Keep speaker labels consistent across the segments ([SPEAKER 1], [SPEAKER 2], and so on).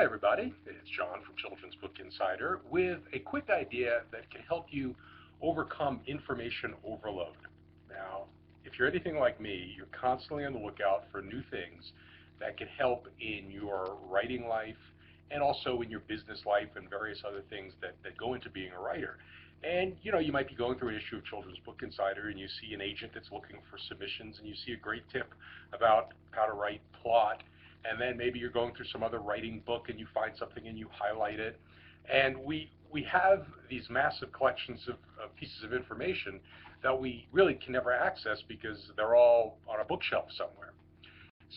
[SPEAKER 1] everybody. It's John from Children's Book Insider with a quick idea that can help you overcome information overload. Now, if you're anything like me, you're constantly on the lookout for new things that can help in your writing life and also in your business life and various other things that go into being a writer. And you might be going through an issue of Children's Book Insider and you see an agent that's looking for submissions and you see a great tip about how to write plot, and then maybe you're going through some other writing book and you find something and you highlight it. And we have these massive collections of pieces of information that we really can never access because they're all on a bookshelf somewhere.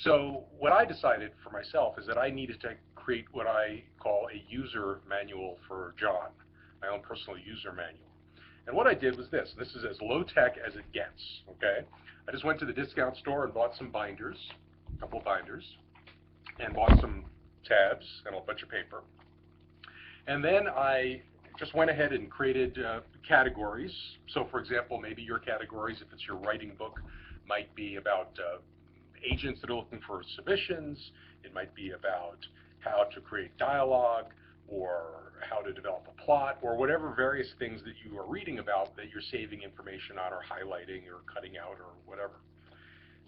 [SPEAKER 1] So what I decided for myself is that I needed to create what I call a user manual for John, my own personal user manual. And what I did was this. This is as low tech as it gets, okay? I just went to the discount store and bought some binders, a couple of binders, and bought some tabs and a bunch of paper. And then I just went ahead and created categories. So for example, maybe your categories, if it's your writing book, might be about agents that are looking for submissions. It might be about how to create dialogue or how to develop a plot or whatever various things that you are reading about that you're saving information on or highlighting or cutting out or whatever.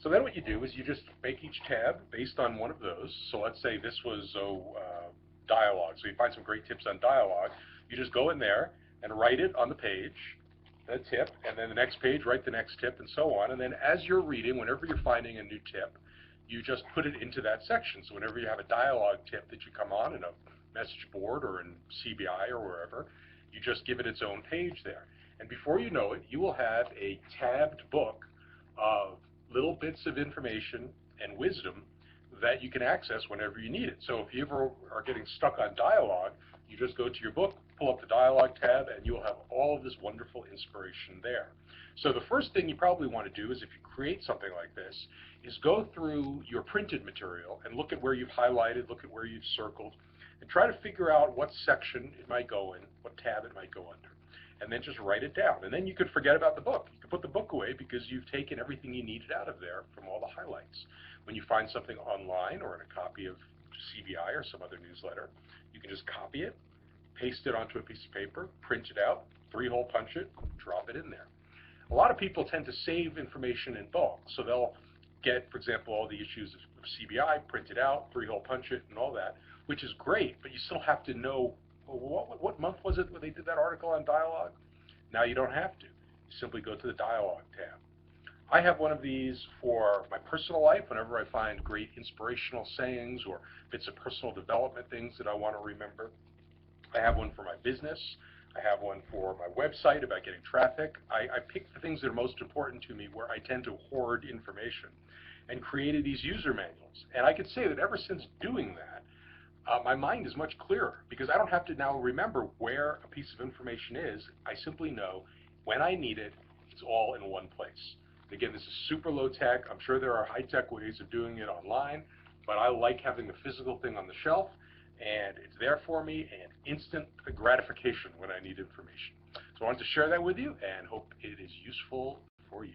[SPEAKER 1] So then what you do is you just make each tab based on one of those. So let's say this was dialogue. So you find some great tips on dialogue. You just go in there and write it on the page, a tip, and then the next page, write the next tip, and so on. And then as you're reading, whenever you're finding a new tip, you just put it into that section. So whenever you have a dialogue tip that you come on in a message board or in CBI or wherever, you just give it its own page there. And before you know it, you will have a tabbed book of little bits of information and wisdom that you can access whenever you need it. So if you ever are getting stuck on dialogue, you just go to your book, pull up the dialogue tab, and you'll have all of this wonderful inspiration there. So the first thing you probably want to do is, if you create something like this, is go through your printed material and look at where you've highlighted, look at where you've circled, and try to figure out what section it might go in, what tab it might go under. And then just write it down. And then you could forget about the book. You could put the book away because you've taken everything you needed out of there from all the highlights. When you find something online or in a copy of CBI or some other newsletter, you can just copy it, paste it onto a piece of paper, print it out, 3-hole punch it, drop it in there. A lot of people tend to save information in bulk. So they'll get, for example, all the issues of CBI, print it out, 3-hole punch it, and all that, which is great, but you still have to know what month was it when they did that article on dialogue? Now you don't have to. You simply go to the dialogue tab. I have one of these for my personal life whenever I find great inspirational sayings or bits of personal development things that I want to remember. I have one for my business. I have one for my website about getting traffic. I pick the things that are most important to me where I tend to hoard information and created these user manuals. And I could say that ever since doing that, my mind is much clearer because I don't have to now remember where a piece of information is. I simply know when I need it, it's all in one place. Again, this is super low tech. I'm sure there are high tech ways of doing it online, but I like having the physical thing on the shelf, and it's there for me and instant gratification when I need information. So I wanted to share that with you and hope it is useful for you.